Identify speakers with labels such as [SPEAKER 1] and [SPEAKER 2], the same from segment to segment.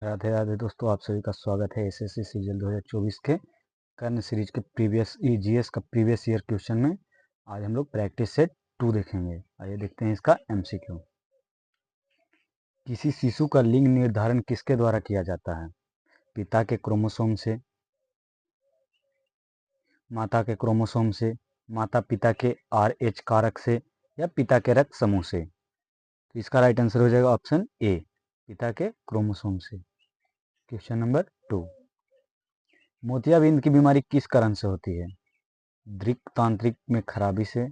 [SPEAKER 1] राधे राधे दोस्तों, आप सभी का स्वागत है एसएससी सीजन 2024 के कर्ण सीरीज के प्रीवियस जीएस का प्रीवियस ईयर क्वेश्चन में। आज हम लोग प्रैक्टिस सेट 2 देखेंगे। आइए देखते हैं इसका एमसीक्यू। किसी शिशु का लिंग निर्धारण किसके द्वारा किया जाता है? पिता के क्रोमोसोम से, माता के क्रोमोसोम से, माता पिता के RH कारक से, या पिता के रक्त समूह से? तो इसका राइट आंसर हो जाएगा ऑप्शन ए, पिता के क्रोमोसोम से। क्वेश्चन नंबर 2, मोतियाबिंद की बीमारी किस कारण से होती है? दृक्तांत्रिक में खराबी से,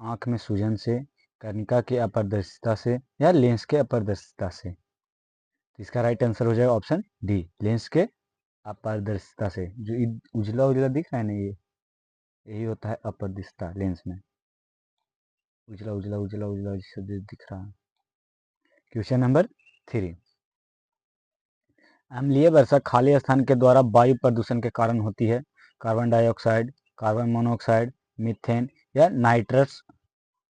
[SPEAKER 1] आंख में सूजन से, कर्णिका की अपारदर्शिता से, या लेंस के अपारदर्शिता से? तो इसका राइट आंसर हो जाएगा ऑप्शन डी, लेंस के अपारदर्शिता से। जो उजला उजला दिख रहा है ना, ये यही होता है अपारदर्शिता लेंस में। उजला उजला उजला उजला जैसे दिख रहा है। क्वेश्चन नंबर 3, अम्लीय वर्षा खाली स्थान के द्वारा वायु प्रदूषण के कारण होती है? Carbon dioxide, carbon monoxide, methane, या नाइट्रस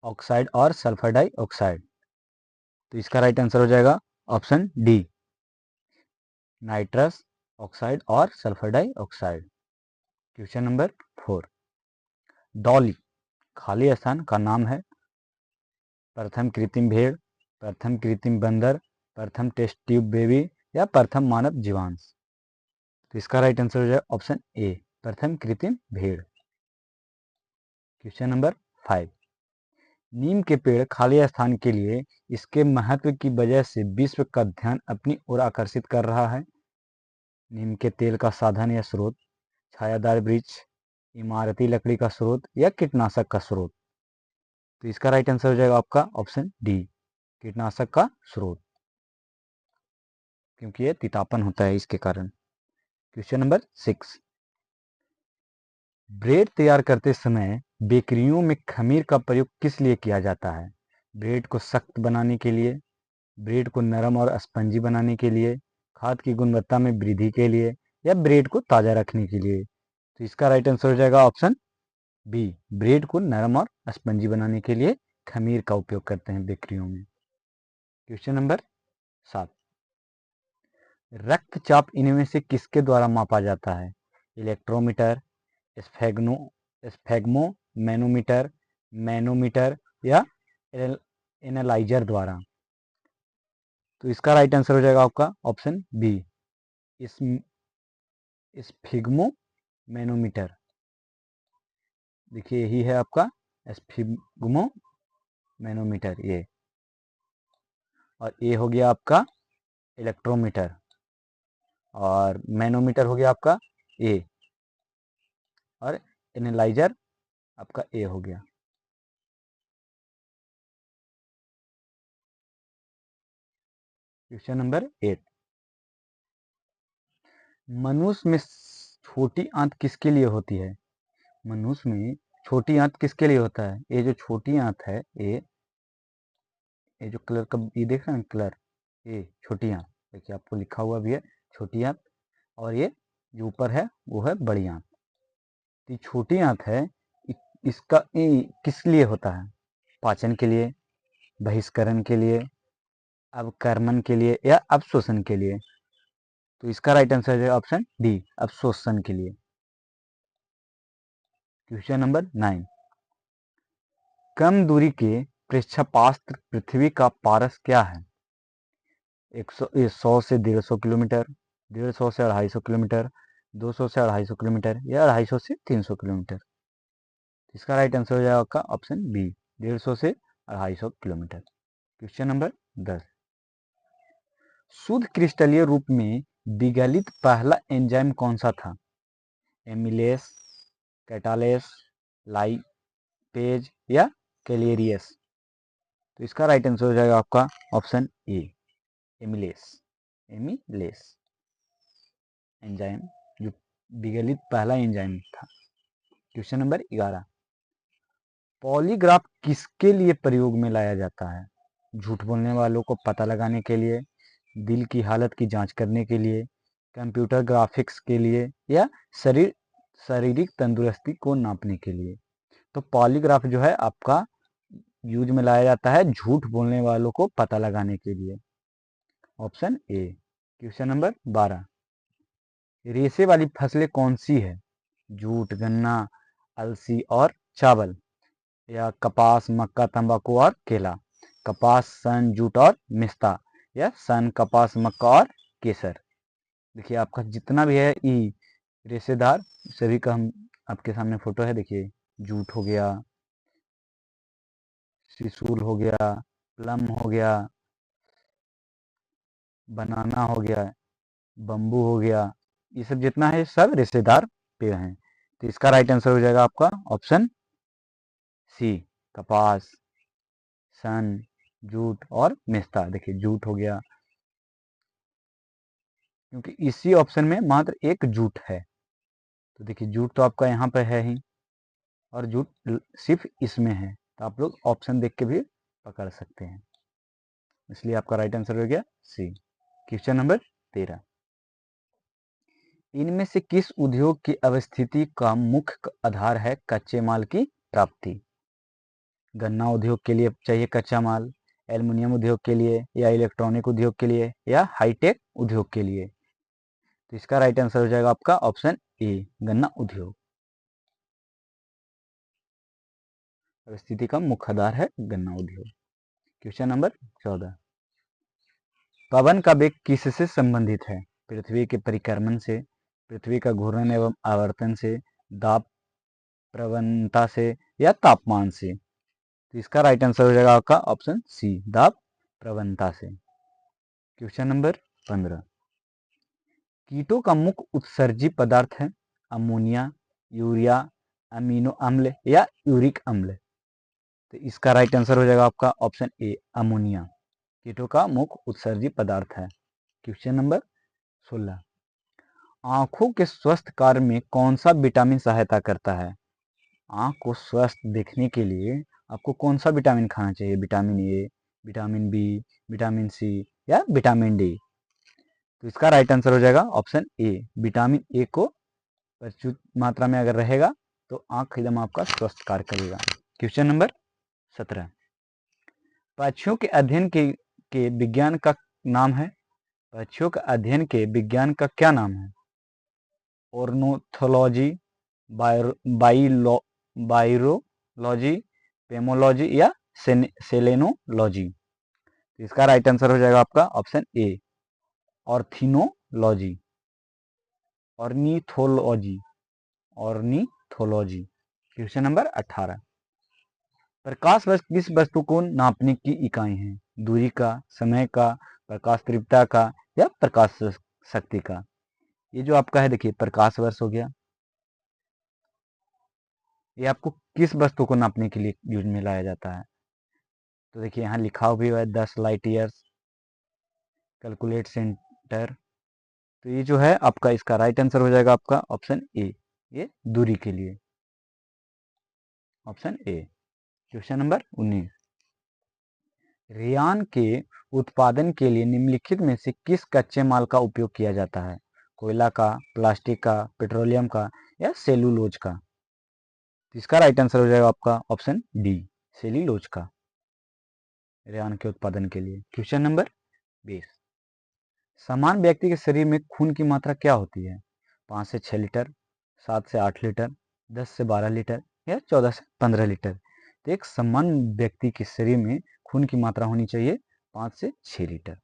[SPEAKER 1] ऑक्साइड और सल्फर डाइऑक्साइड? तो इसका राइट आंसर हो जाएगा ऑप्शन डी, नाइट्रस ऑक्साइड और sulphur dioxide. Question number 4, Dolly खाली स्थान का नाम है? प्रथम कृत्रिम भेड़, प्रथम कृत्रिम बंदर, प्रथम टेस्ट ट्यूब बेबी, या प्रथम मानव जीवांश? तो इसका राइट आंसर हो जाएगा ऑप्शन ए, प्रथम कृत्रिम भेड़। क्वेश्चन नंबर 5, नीम के पेड़ खाली स्थान के लिए इसके महत्व की वजह से विश्व का ध्यान अपनी ओर आकर्षित कर रहा है? नीम के तेल का साधन या स्रोत, छायादार वृक्ष, इमारती लकड़ी का स्रोत, या कीटनाशक का स्रोत? तो इसका राइट आंसर हो जाएगा आपका ऑप्शन डी, कीटनाशक का स्रोत, क्योंकि ये तीतापन होता है इसके कारण। क्वेश्चन नंबर 6, ब्रेड तैयार करते समय बेकरियों में खमीर का प्रयोग किस लिए किया जाता है? ब्रेड को सख्त बनाने के लिए, ब्रेड को नरम और स्पंजी बनाने के लिए, खाद्य की गुणवत्ता में वृद्धि के लिए, या ब्रेड को ताज़ा रखने के लिए? तो इसका राइट आंसर हो जाएगा ऑप्शन बी, ब्रेड को नरम और स्पंजी बनाने के लिए खमीर का उपयोग करते हैं बेकरियों में। क्वेश्चन नंबर 7, रक्तचाप इनमें से किसके द्वारा मापा जाता है? इलेक्ट्रोमीटर, स्फेग्मो मैनोमीटर, मैनोमीटर, या एनालाइजर द्वारा? तो इसका राइट आंसर हो जाएगा आपका ऑप्शन बी, इस स्फिग्मो मैनोमीटर। देखिए यही है आपका स्फिग्मो मैनोमीटर ये, और ये हो गया आपका इलेक्ट्रोमीटर, और मैनोमीटर हो गया आपका ए, और एनालाइजर आपका ए हो गया। क्वेश्चन नंबर 8, मनुष्य में छोटी आंत किसके लिए होती है? मनुष्य में छोटी आंत किसके लिए होता है? ये जो छोटी आंत है, ये जो कलर का ये देख रहे हैं कलर, ये छोटी आंत, देखिए आपको लिखा हुआ भी है छोटी आंत, और ये जो ऊपर है वो है बड़ी आंत। ये छोटी आंत है, इसका किस लिए होता है? पाचन के लिए, बहिष्करण के लिए, अवक्रमण के लिए, या अवशोषण के लिए? तो इसका राइट आंसर है ऑप्शन डी, अवशोषण के लिए। क्वेश्चन नंबर 9, कम दूरी के पृष्ठपात्र पृथ्वी का पारस क्या है? 100 से 150 किलोमीटर, 150 से 250 किलोमीटर, 200 से 250 किलोमीटर, या 250 से 300 किलोमीटर? इसका राइट आंसर हो जाएगा आपका ऑप्शन बी, 150 से 250 किलोमीटर। क्वेश्चन नंबर 10, शुद्ध क्रिस्टलीय रूप में विगलित पहला एंजाइम कौन सा था? एमिलेस, कैटालेस, लाइपेज, या कैलेरियस? तो इसका राइट आंसर हो जाएगा आपका ऑप्शन ए, एमिलेस। एमिलेस एंजाइम जो विगलित पहला एंजाइम था। क्वेश्चन नंबर 11, पॉलीग्राफ किसके लिए प्रयोग में लाया जाता है? झूठ बोलने वालों को पता लगाने के लिए, दिल की हालत की जांच करने के लिए, कंप्यूटर ग्राफिक्स के लिए, या शारीरिक तंदुरुस्ती को नापने के लिए? तो पॉलीग्राफ जो है आपका यूज में लाया जाता है झूठ बोलने वालों को पता लगाने के लिए, ऑप्शन ए। क्वेश्चन नंबर 12, रेशे वाली फसलें कौन सी है? जूट, गन्ना, अलसी और चावल, या कपास, मक्का, तंबाकू और केला। कपास, सन, जूट और मिस्ता, या सन, कपास, मक्का और केसर। देखिए आपका जितना भी है ई रेशेदार सभी का हम आपके सामने फोटो है। देखिए जूट हो गया, सिसूल हो गया, प्लम हो गया, बनाना हो गया, बम्बू हो गया, ये सब जितना है सब रेशेदार पेड़ हैं। तो इसका राइट आंसर हो जाएगा आपका ऑप्शन सी, कपास, सन, जूट और मेस्ता। देखिए जूट हो गया, क्योंकि इसी ऑप्शन में मात्र एक जूट है। तो देखिए जूट तो आपका यहाँ पे है ही, और जूट सिर्फ इसमें है, तो आप लोग ऑप्शन देख के भी पकड़ सकते हैं। इसलिए आपका राइट आंसर हो गया सी। क्वेश्चन नंबर 13, इनमें से किस उद्योग की अवस्थिति का मुख्य आधार है कच्चे माल की प्राप्ति? गन्ना उद्योग के लिए चाहिए कच्चा माल, एल्युमिनियम उद्योग के लिए, या इलेक्ट्रॉनिक उद्योग के लिए, या हाईटेक उद्योग के लिए। तो इसका राइट आंसर हो जाएगा आपका ऑप्शन ए, गन्ना उद्योग। अवस्थिति का मुख्य आधार है गन्ना उद्योग। क्वेश्चन नंबर 14, पवन का वेग किससे संबंधित है? पृथ्वी के परिक्रमण से, पृथ्वी का घूर्णन एवं आवर्तन से, दाब प्रवणता से, या तापमान से। तो इसका राइट आंसर हो जाएगा आपका ऑप्शन सी, दाब प्रवणता से। क्वेश्चन नंबर 15, कीटों का मुख्य उत्सर्जी पदार्थ है अमोनिया, यूरिया, अमीनो अम्ल, या यूरिक अम्ल। तो इसका राइट आंसर हो जाएगा आपका ऑप्शन ए, अमोनिया कीटों का मुख्य उत्सर्जी पदार्थ है। क्वेश्चन नंबर 16, आंखों के स्वस्थ कार्य में कौन सा विटामिन सहायता करता है? आंख को स्वस्थ देखने के लिए आपको कौन सा विटामिन खाना चाहिए? Vitamin A, vitamin B, vitamin C, या विटामिन डी। तो इसका राइट आंसर हो जाएगा ऑप्शन ए, विटामिन ए को प्रचुर मात्रा में अगर रहेगा तो आंख एकदम आपका स्वस्थ कार्य करेगा। क्वेश्चन नंबर 17, पक्षियों के अध्ययन के विज्ञान का नाम है? पक्षियों के अध्ययन के विज्ञान का क्या नाम है? ऑर्निथोलॉजी, बायोलॉजी, पेमोलॉजी, या सेलेनोलॉजी। इसका राइट आंसर हो जाएगा आपका ऑप्शन ए, ऑर्थिनोलॉजी, ऑर्निथोलॉजी, ऑर्निथोलॉजी। क्वेश्चन नंबर 18, प्रकाश वर्ष किस वस्तु को नापने की इकाई है? दूरी का, समय का, प्रकाश तीव्रता का, या प्रकाश शक्ति का। ये जो आपका है देखिए प्रकाश वर्ष हो गया, ये आपको किस वस्तु को नापने के लिए यूज में लाया जाता है? तो देखिए यहाँ लिखा भी हुआ है 10 लाइट ईयर्स, कैलकुलेट सेंटर। तो ये जो है आपका इसका राइट आंसर हो जाएगा आपका ऑप्शन ए, ये दूरी के लिए, option A. Question number 19, rayon के उत्पादन के लिए निम्नलिखित में से किस कच्चे माल का उपयोग किया जाता है? कोयला का, प्लास्टिक का, पेट्रोलियम का, या सेलुलोज का। इसका राइट आंसर हो जाएगा आपका ऑप्शन डी, सेलुलोज का, रेयान के उत्पादन के लिए। क्वेश्चन नंबर 20, समान व्यक्ति के शरीर में खून की मात्रा क्या होती है? 5 से 6 लीटर, 7 से 8 लीटर, 10 से 12 लीटर, या 14 से 15 लीटर। तो एक समान व्यक्ति के शरीर में खून की मात्रा होनी चाहिए 5 से 6 लीटर।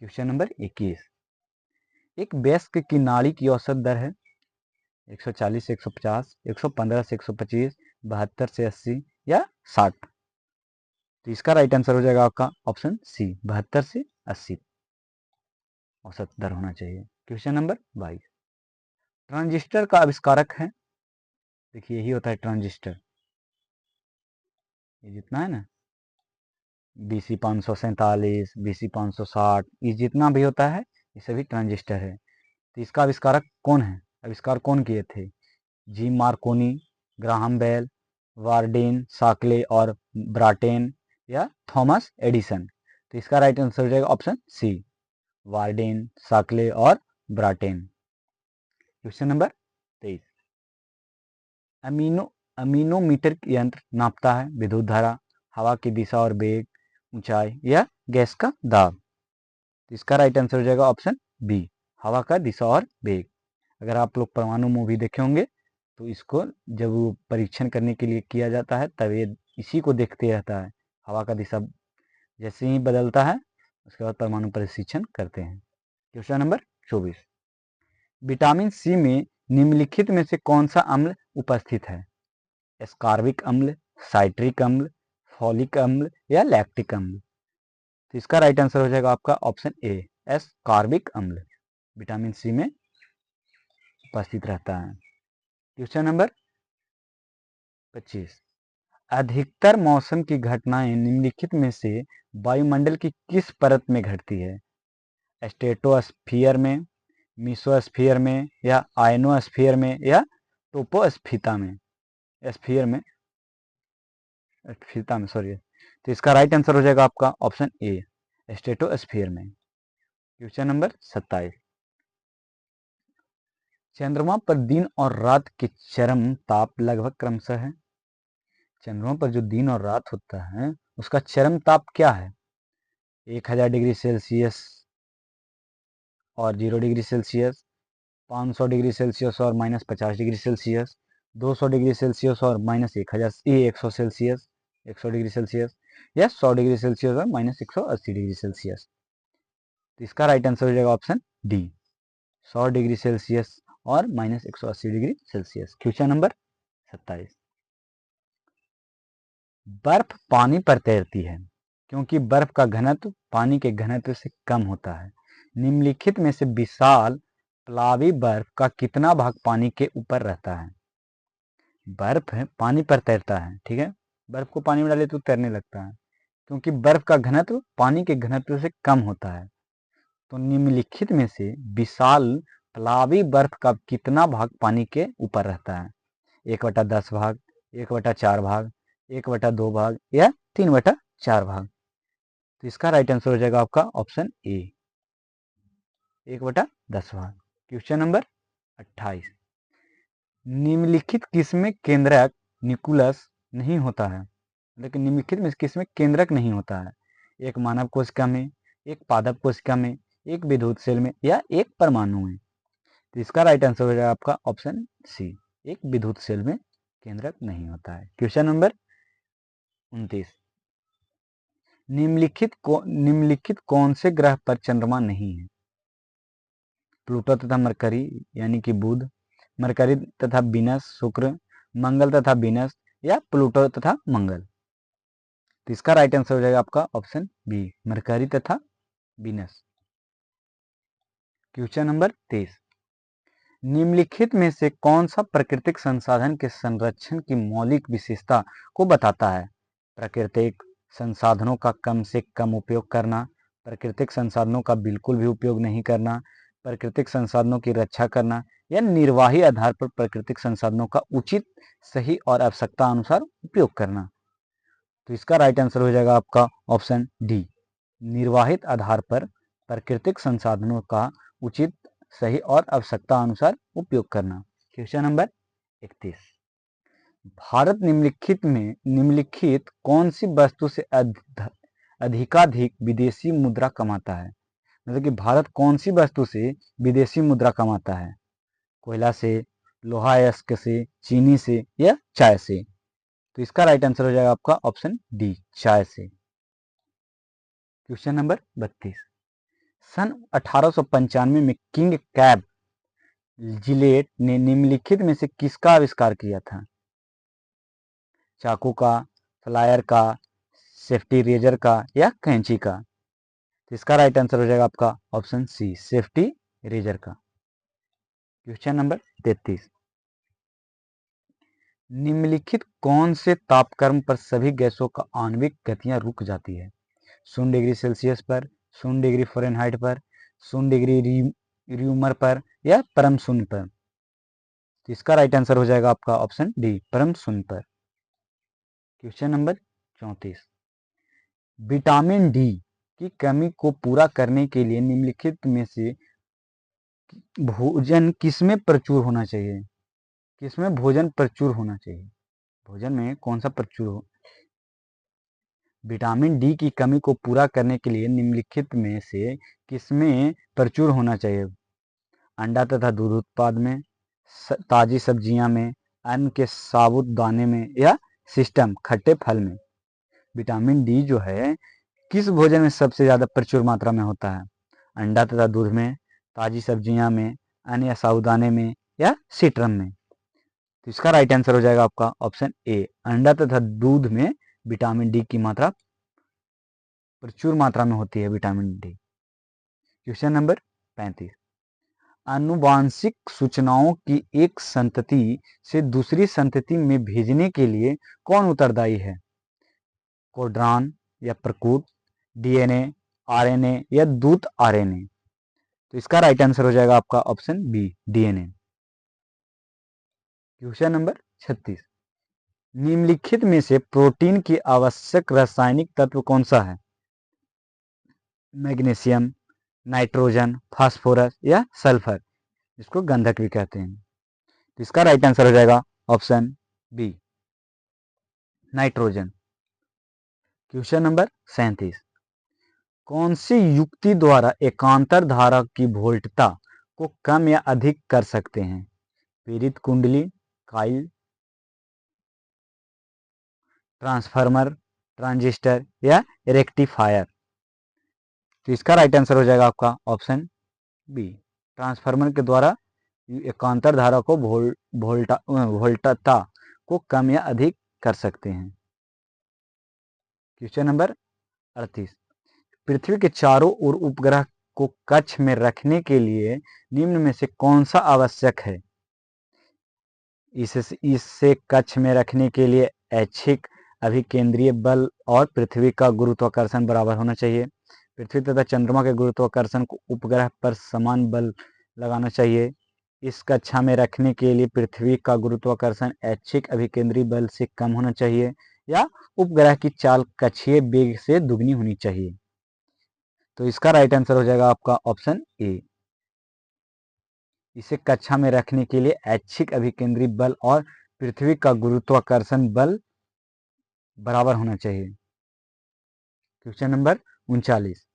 [SPEAKER 1] क्वेश्चन नंबर 21, एक वयस्क की नाड़ी की औसत दर है 140 से 150, 115 से 125, 72 से 80, या 60। तो इसका राइट आंसर हो जाएगा आपका ऑप्शन सी, 72 से 80 औसत दर होना चाहिए। क्वेश्चन नंबर 22, ट्रांजिस्टर का आविष्कारक है? देखिए यही होता है ट्रांजिस्टर, ये जितना है ना BC 547, BC 560, ये जितना भी होता है ये सभी ट्रांजिस्टर है। तो इसका आविष्कारक कौन है? आविष्कार कौन किए थे? G Marconi, Graham Bell, Bardeen, Shockley और ब्राटेन, या थॉमस एडिसन। तो इसका राइट आंसर हो जाएगा ऑप्शन सी, वार्डेन, साकले और ब्राटेन। क्वेश्चन नंबर 23, अमीनोमीटर यंत्र नापता है विद्युत धारा, हवा की दिशा और वेग, ऊंचाई, या गैस का दाब। तो इसका राइट आंसर हो जाएगा ऑप्शन बी, हवा का दिशा और वेग। अगर आप लोग परमाणु मूवी देखे होंगे तो इसको जब वो परीक्षण करने के लिए किया जाता है तब ये इसी को देखते रहता है, हवा का दिशा जैसे ही बदलता है उसके बाद परमाणु परीक्षण करते हैं। क्वेश्चन नंबर 24, विटामिन सी में निम्नलिखित में से कौन सा अम्ल उपस्थित है? एस्कॉर्बिक अम्ल, साइट्रिक अम्ल, फॉलिक अम्ल या लैक्टिक अम्ल? तो इसका राइट आंसर हो जाएगा आपका ऑप्शन ए, एस्कॉर्बिक अम्ल विटामिन सी में उपस्थित रहता है। क्वेश्चन नंबर 25, अधिकतर मौसम की घटनाएं निम्नलिखित में से वायुमंडल की किस परत में घटती है? स्ट्रेटोस्फीयर में, मीसोस्फीयर में या आयनोस्फीयर में या टोपोस्फीता में, स्फीयर में, स्फीता में सॉरी। तो इसका राइट आंसर हो जाएगा आपका ऑप्शन ए, स्ट्रेटोस्फीयर में। क्वेश्चन नंबर 27, चंद्रमा पर दिन और रात के चरम ताप लगभग क्रमशः है? चंद्रमा पर जो दिन और रात होता है उसका चरम ताप क्या है? 1000 डिग्री सेल्सियस और 0 डिग्री सेल्सियस, 500 डिग्री सेल्सियस और -50 डिग्री सेल्सियस, 200 डिग्री सेल्सियस और -100 सेल्सियस, 100 डिग्री सेल्सियस या 100 डिग्री सेल्सियस और -180 डिग्री सेल्सियस? तो इसका राइट आंसर हो जाएगा ऑप्शन डी, 100 डिग्री सेल्सियस और -180 डिग्री सेल्सियस। क्वेश्चन नंबर 27, बर्फ पानी पर तैरती है क्योंकि बर्फ का घनत्व पानी के घनत्व से कम होता है। निम्नलिखित में से विशाल प्लावी बर्फ का कितना भाग पानी के ऊपर रहता है? बर्फ है पानी पर तैरता है, ठीक है, बर्फ को पानी में डाले तो तैरने लगता है क्योंकि बर्फ का घनत्व पानी के घनत्व से कम होता है। तो निम्नलिखित में से विशाल प्लावी बर्फ का कितना भाग पानी के ऊपर रहता है? 1/10 भाग, 1/4 भाग, 1/2 भाग या 3/4 भाग? तो इसका राइट आंसर हो जाएगा आपका ऑप्शन ए, 1/10 भाग। क्वेश्चन नंबर 28, निम्नलिखित किसमें केंद्रक न्यूक्लियस नहीं होता है? लेकिन निम्नलिखित में किसमें केंद्रक नहीं होता है? एक मानव कोशिका में, एक पादप कोशिका में, एक विद्युत सेल में या एक परमाणु में? तो इसका राइट आंसर हो जाएगा आपका ऑप्शन सी, एक विद्युत सेल में केंद्रक नहीं होता है। क्वेश्चन नंबर 29, निम्नलिखित कौन से ग्रह पर चंद्रमा नहीं है? प्लूटो तथा मरकरी यानी कि बुध, मरकरी तथा विनस शुक्र, मंगल तथा विनस या प्लूटो तथा मंगल? तो इसका राइट आंसर हो जाएगा आपका ऑप्शन बी, मरकरी तथा विनस। क्वेश्चन नंबर 23, निम्नलिखित में से कौन सा प्राकृतिक संसाधन के संरक्षण की मौलिक विशेषता को बताता है? प्राकृतिक संसाधनों का कम से कम उपयोग करना, प्राकृतिक संसाधनों का बिल्कुल भी उपयोग नहीं करना, प्राकृतिक संसाधनों की रक्षा करना या निर्वाही आधार पर प्राकृतिक संसाधनों का उचित, सही और आवश्यकता अनुसार उपयोग करना? तो इसका राइट आंसर हो जाएगा आपका ऑप्शन डी, निर्वाहित आधार पर प्राकृतिक संसाधनों का उचित, सही और आवश्यकता अनुसार उपयोग करना। क्वेश्चन नंबर 31, भारत निम्नलिखित कौन सी वस्तु से अधिकाधिक विदेशी मुद्रा कमाता है? मतलब कि भारत कौन सी वस्तु से विदेशी मुद्रा कमाता है? कोयला से, लोहा अयस्क से, चीनी से या चाय से? तो इसका राइट आंसर हो जाएगा आपका ऑप्शन डी, चाय से। क्वेश्चन नंबर 32, सन 1895 में किंग कैब जिलेट ने निम्नलिखित में से किसका आविष्कार किया था? चाकू का, फ्लायर का, सेफ्टी रेजर का या कैंची का? तो इसका राइट आंसर हो जाएगा आपका ऑप्शन सी, सेफ्टी रेजर का। क्वेश्चन नंबर 33, निम्नलिखित कौन से तापक्रम पर सभी गैसों का आणविक गतियां रुक जाती है? 0 डिग्री सेल्सियस पर, 0 डिग्री फ़ारेनहाइट पर, 0 डिग्री र्यूमर पर या परम शून्य पर? तो इसका राइट आंसर हो जाएगा आपका ऑप्शन डी, परम शून्य पर। क्वेश्चन नंबर 34, विटामिन डी की कमी को पूरा करने के लिए निम्नलिखित में से भोजन किसमें प्रचुर होना चाहिए? किसमें भोजन प्रचुर होना चाहिए? भोजन में कौन सा प्रचुर हो? विटामिन डी की कमी को पूरा करने के लिए निम्नलिखित में से किसमें प्रचुर होना चाहिए? अंडा तथा दूध उत्पाद में, ताजी सब्जियां में, अन्न के साबुत दाने में, या सिस्टम खट्टे फल में। विटामिन डी जो है किस भोजन में सबसे ज़्यादा प्रचुर मात्रा में होता है? अंडा तथा दूध में, ताजी सब्जियां में, अन्न या साबुदाने में, या सिट्रम में। तो इसका राइट आंसर हो जाएगा आपका ऑप्शन ए, अंडा तथा दूध में विटामिन डी की मात्रा प्रचुर मात्रा में होती है विटामिन डी। क्वेश्चन नंबर 35, आनुवांशिक सूचनाओं की एक संतति से दूसरी संतति में भेजने के लिए कौन उत्तरदायी है? कोडॉन या प्रकूट, डीएनए, आरएनए, या दूत आरएनए। तो इसका राइट आंसर हो जाएगा आपका option B, DNA. Question number 36, निम्नलिखित में से प्रोटीन की आवश्यक रासायनिक तत्व कौन सा है? मैग्नीशियम, नाइट्रोजन, फास्फोरस, या सल्फर, जिसको गंधक भी कहते हैं। तो इसका राइट आंसर हो जाएगा option B, nitrogen. Question number 37, कौन सी युक्ति द्वारा एकांतर धारा की वोल्टता को कम या अधिक कर सकते हैं? प्रेरित कुंडली, कॉइल, ट्रांसफार्मर, ट्रांजिस्टर, या रेक्टिफायर। तो इसका राइट आंसर हो जाएगा आपका ऑप्शन बी, ट्रांसफार्मर के द्वारा एकांतर धारा को वोल्टता को कम या अधिक कर सकते हैं। क्वेश्चन नंबर 38, पृथ्वी के चारों ओर उपग्रह को कक्ष में रखने के लिए निम्न में से कौन सा आवश्यक है? इससे कक्ष में रखने के लिए ऐच्छिक अभिकेंद्रीय बल और पृथ्वी का गुरुत्वाकर्षण बराबर होना चाहिए। पृथ्वी तथा चंद्रमा के गुरुत्वाकर्षण को उपग्रह पर समान बल लगाना चाहिए। इस कक्षा में रखने के लिए पृथ्वी का गुरुत्वाकर्षण ऐच्छिक अभिकेंद्रीय बल से कम होना चाहिए, या उपग्रह की चाल कक्षीय वेग से दुगनी होनी चाहिए। तो इसका राइट आंसर हो जाएगा आपका ऑप्शन ए, इसे कक्षा में रखने के लिए ऐच्छिक अभिकेंद्री बल और पृथ्वी का गुरुत्वाकर्षण बल बराबर होना चाहिए। क्वेश्चन नंबर 39,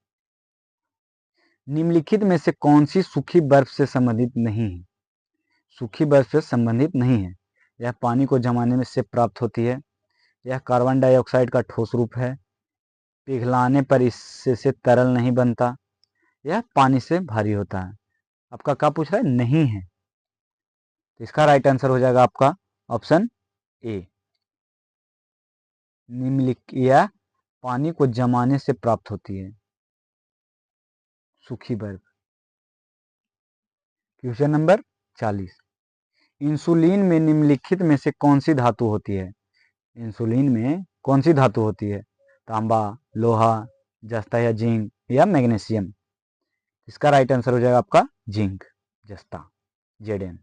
[SPEAKER 1] निम्नलिखित में से कौन सी सूखी बर्फ से संबंधित नहीं है? सूखी बर्फ से संबंधित नहीं है। यह पानी को जमाने में से प्राप्त होती है, यह कार्बन डाइऑक्साइड का ठोस रूप है, पिघलाने पर इससे तरल नहीं बनता, यह पानी से भारी होता है। आपका क्या पूछ रहा है? नहीं है। तो इसका राइट आंसर हो जाएगा आपका ऑप्शन ए, निम्नलिखित यह पानी को जमाने से प्राप्त होती है, सूखी बर्फ। क्वेश्चन नंबर 40, इंसुलिन में निम्नलिखित में से कौन सी धातु होती है? इंसुलिन में कौन सी धातु होती है? तांबा, लोहा, जस्ता या जिंक, या मैग्नीशियम। इसका राइट आंसर हो जाएगा आपका जिंक, जस्ता, जेड एन।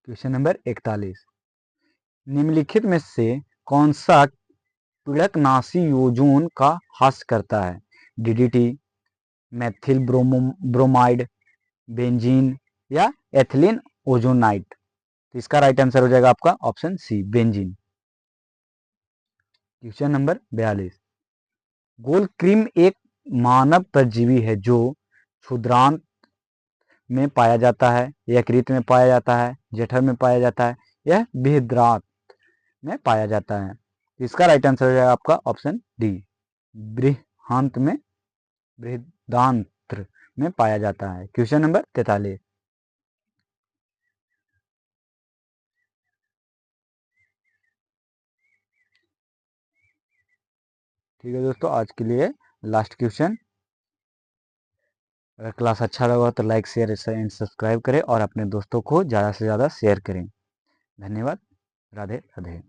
[SPEAKER 1] क्वेश्चन नंबर 41, निम्नलिखित में से कौन सा पीड़कनाशी ओजोन का ह्रास करता है? डीडीटी, मैथिल ब्रोमाइड, बेंजीन, या एथिलीन ओजोनाइट। तो इसका राइट आंसर हो जाएगा आपका option C, benzene. Question number 42, गोलक्रीम एक मानव परजीवी है जो क्षुद्रांत में पाया जाता है, यकृत में पाया जाता है, जठर में पाया जाता है, यह बृहदांत्र में पाया जाता है। इसका राइट आंसर हो जाएगा आपका ऑप्शन डी, बृहदांत्र में पाया जाता है। क्वेश्चन नंबर 43, ठीक है दोस्तों, आज के लिए लास्ट क्वेश्चन। अगर क्लास अच्छा लगा तो लाइक, शेयर एंड सब्सक्राइब करें और अपने दोस्तों को ज़्यादा से ज़्यादा शेयर करें। धन्यवाद। राधे राधे।